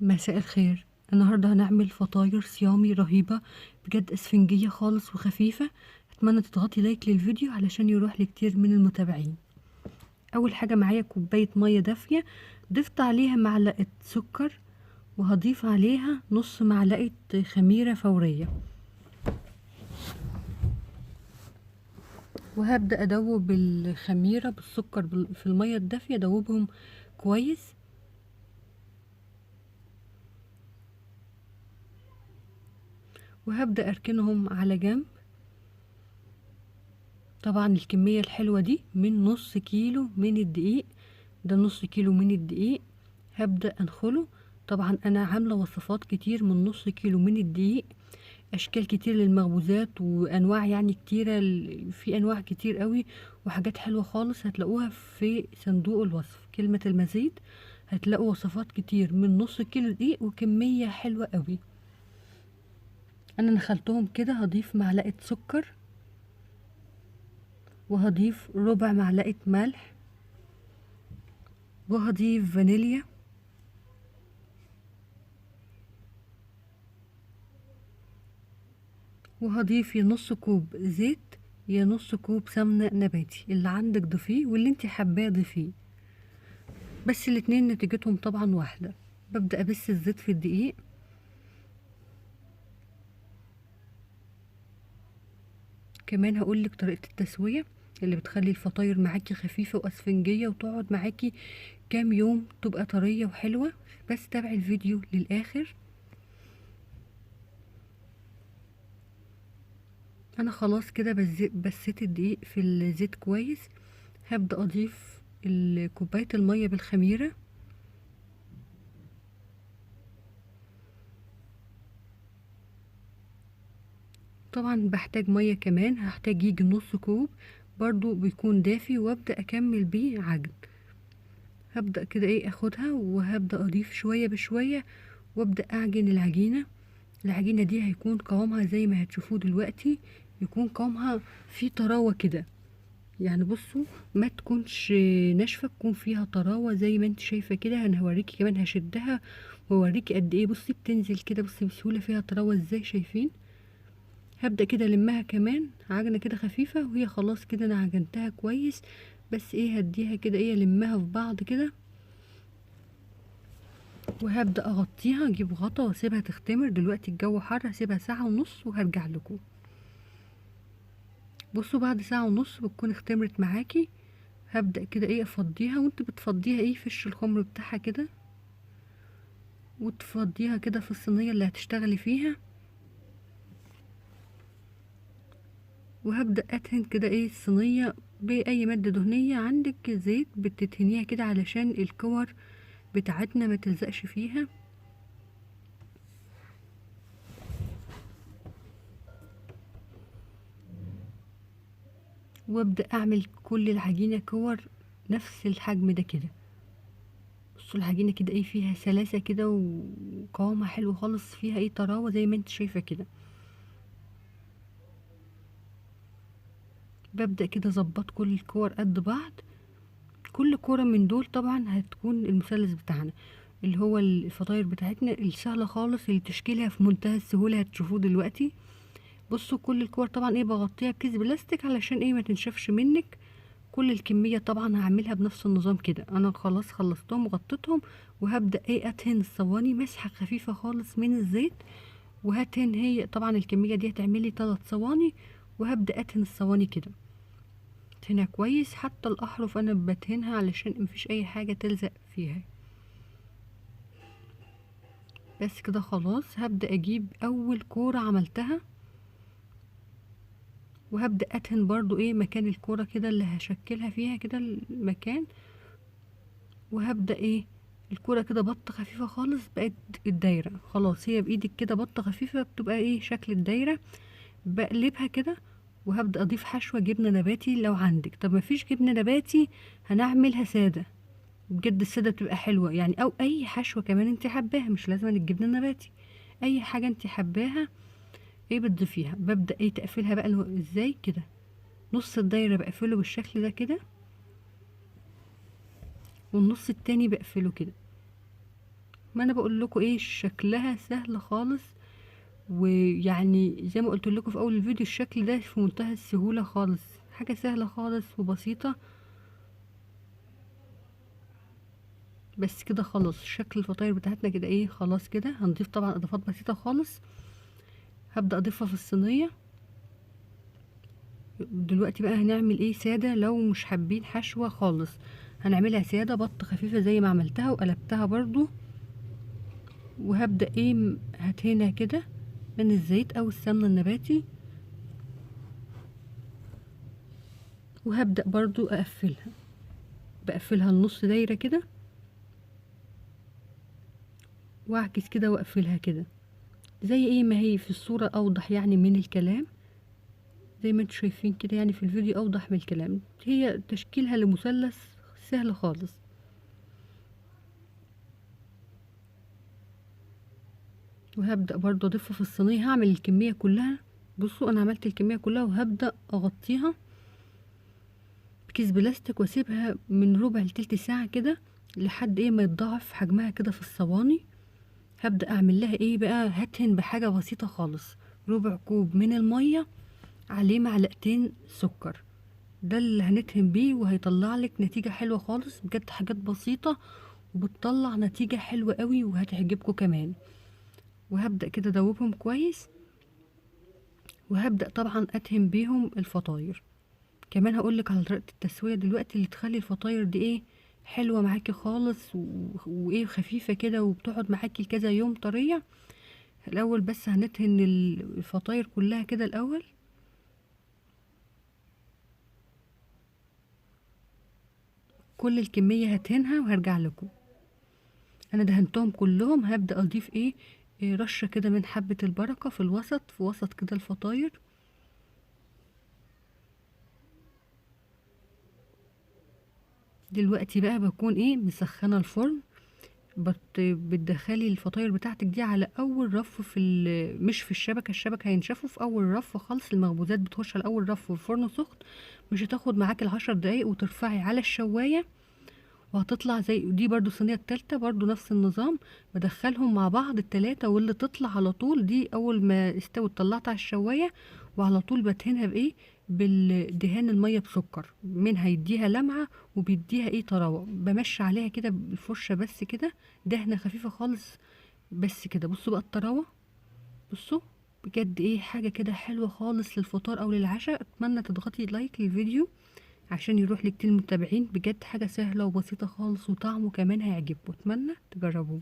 مساء الخير. النهارده هنعمل فطاير صيامي رهيبة بجد، اسفنجية خالص وخفيفة. اتمنى تضغطي لايك للفيديو علشان يروح لكتير من المتابعين. اول حاجة معايا كوباية مية دافية، ضفت عليها معلقة سكر، وهضيف عليها نص معلقة خميرة فورية، وهبدأ ادوب الخميرة بالسكر في المية الدافية، ادوبهم كويس. وهبدأ اركنهم على جنب. طبعا الكمية الحلوة دي من نص كيلو من الدقيق، ده نص كيلو من الدقيق هبدأ انخله. طبعا انا عاملة وصفات كتير من نص كيلو من الدقيق، اشكال كتير للمخبوزات وانواع يعني كتيرة، في انواع كتير قوي وحاجات حلوة خالص هتلاقوها في صندوق الوصف كلمة المزيد. هتلاقوا وصفات كتير من نص كيلو دقيق وكمية حلوة قوي. انا نخلتهم كده، هضيف معلقة سكر، وهضيف ربع معلقة ملح، وهضيف فانيليا، وهضيف يا نص كوب زيت يا نص كوب سمنة نباتي، اللي عندك ضيفيه واللي انت حباه ضيفيه، بس الاتنين نتيجتهم طبعا واحدة. ببدأ ابس الزيت في الدقيق. كمان هقولك طريقة التسوية اللي بتخلي الفطاير معاكي خفيفة واسفنجية وتقعد معاكي كام يوم، تبقى طرية وحلوة. بس تابعي الفيديو للآخر. انا خلاص كده بسيت الدقيق في الزيت كويس. هبدأ اضيف كوباية المية بالخميرة. طبعا بحتاج مية كمان، هحتاج يجي نص كوب برضو بيكون دافي، وابدأ اكمل بيه عجن. هبدأ كده ايه اخدها، وهبدأ اضيف شوية بشوية، وابدأ اعجن العجينة. العجينة دي هيكون قوامها زي ما هتشوفوه دلوقتي، يكون قوامها فيه طراوة كده. يعني بصوا، ما تكونش ناشفة، تكون فيها طراوة زي ما انت شايفة كده. انا هوريكي كمان، هشدها واوريكي قد ايه. بصي بتنزل كده، بصي بسهولة فيها طراوة ازاي، شايفين؟ هبدأ كده المها كمان عجنة كده خفيفة، وهي خلاص كده انا عجنتها كويس. بس ايه، هديها كده ايه، المها في بعض كده، وهبدأ اغطيها، اجيب غطا واسيبها تختمر. دلوقتي الجو حر، هسيبها ساعة ونص وهرجع لكم. بصوا بعد ساعة ونص بتكون اختمرت معاكي. هبدأ كده ايه افضيها، وانت بتفضيها ايه فش الخمر بتاعها كده، وتفضيها كده في الصينية اللي هتشتغلي فيها. وهبدأ ادهن كده ايه الصينية بأي مادة دهنية عندك، زيت بتدهنيها كده علشان الكور بتاعتنا ما تلزقش فيها. وابدأ اعمل كل العجينة كور نفس الحجم ده كده. بصوا العجينة كده ايه، فيها سلاسة كده وقوامها حلو خالص، فيها ايه طراوة زي ما انت شايفة كده. ببدأ كده اظبط كل الكور قد بعض. كل كورة من دول طبعا هتكون المثلث بتاعنا، اللي هو الفطاير بتاعتنا السهلة خالص، اللي تشكيلها في منتهى السهولة هتشوفوه دلوقتي. بصوا كل الكور طبعا ايه بغطيها بكيس بلاستيك علشان ايه ما تنشفش منك. كل الكمية طبعا هعملها بنفس النظام كده. انا خلاص خلصتهم وغطيتهم، وهبدأ ايه ادهن الصواني مسحة خفيفة خالص من الزيت. وهدهن، هي طبعا الكمية دي هتعملي 3 صواني، وهبدأ ادهن الصواني كده. ادهنها كويس، حتى الاحرف انا بدهنها علشان مفيش اي حاجة تلزق فيها. بس كده خلاص. هبدأ اجيب اول كورة عملتها، وهبدأ ادهن برضو ايه مكان الكورة كده اللي هشكلها فيها كده المكان. وهبدأ ايه الكورة كده بطة خفيفة خالص، بقت الدايرة خلاص، هي بإيدك كده بطة خفيفة بتبقى ايه شكل الدايرة. بقلبها كده، وهبدأ اضيف حشوة جبنة نباتي لو عندك. طب مفيش جبنة نباتي هنعملها سادة، بجد السادة بتبقى حلوة يعني، او اي حشوة كمان انت حباها، مش لازم الجبنة النباتي، اي حاجة انت حباها ايه بتضيفيها. ببدأ ايه تقفلها بقى ازاي كده، نص الدايرة بقفله بالشكل ده كده، والنص التاني بقفله كده. ما انا بقول لكم ايه، شكلها سهل خالص، ويعني زي ما قلت لكم في اول الفيديو الشكل ده في منتهى السهولة خالص، حاجة سهلة خالص وبسيطة. بس كده خلاص شكل الفطاير بتاعتنا كده ايه، خلاص كده. هنضيف طبعا اضافات بسيطة خالص، هبدأ اضيفها في الصينية. دلوقتي بقى هنعمل ايه سادة، لو مش حابين حشوة خالص هنعملها سادة بط خفيفة زي ما عملتها وقلبتها برضو. وهبدأ ايه هدهنها كده من الزيت او السمنة النباتي، وهبدأ برضو اقفلها، بقفلها النص دايرة كده واعكس كده واقفلها كده زي ايه ما هي في الصورة، اوضح يعني من الكلام، زي ما انتوا شايفين كده يعني في الفيديو اوضح من الكلام. هي تشكيلها لمثلث سهل خالص. وهبدأ برضو اضيفها في الصينية، هعمل الكمية كلها. بصوا انا عملت الكمية كلها، وهبدأ اغطيها بكيس بلاستيك واسيبها من ربع لتلت ساعة كده لحد ايه ما يتضاعف حجمها كده في الصواني. هبدأ اعمل لها ايه بقى، هدهن بحاجة بسيطة خالص، ربع كوب من المية عليه معلقتين سكر، ده اللي هندهن بيه وهيطلع لك نتيجة حلوة خالص بجد. حاجات بسيطة وبتطلع نتيجة حلوة قوي وهتعجبكم كمان. وهبدأ كده ادوبهم كويس، وهبدأ طبعا ادهن بيهم الفطاير. كمان هقولك على طريقة التسوية دلوقتي اللي تخلي الفطاير دي ايه حلوة معاكي خالص وايه خفيفة كده وبتقعد معاكي كذا يوم طرية. الاول بس هندهن الفطاير كلها كده الاول. كل الكمية هدهنها وهرجع لكم. انا دهنتهم كلهم، هبدأ اضيف إيه رشة كده من حبة البركة في الوسط، في وسط كده الفطاير. دلوقتي بقى بكون ايه مسخنة الفرن، بتدخلي الفطاير بتاعتك دي على اول رف في مش في الشبكة، الشبكة هينشفوا في اول رف خالص. المخبوزات بتخش على اول رف والفرن سخن، مش هتاخد معاكي ال10 دقايق، وترفعي على الشواية وهتطلع زي دي. برضو الصينية التالتة برضو نفس النظام، بدخلهم مع بعض التلاتة، واللي تطلع على طول دي اول ما استوت طلعت على الشواية، وعلى طول بدهنها بايه، بالدهان المية بسكر، من هيديها لمعة وبيديها ايه طراوة. بمشي عليها كده بالفرشة بس كده، دهنة خفيفة خالص بس كده. بصوا بقى الطراوة، بصوا بجد ايه حاجة كده حلوة خالص للفطار او للعشاء. اتمنى تضغطي لايك للفيديو عشان يروح لكتير متابعين. بجد حاجة سهلة وبسيطة خالص وطعمه كمان هيعجبكم، اتمنى تجربوه.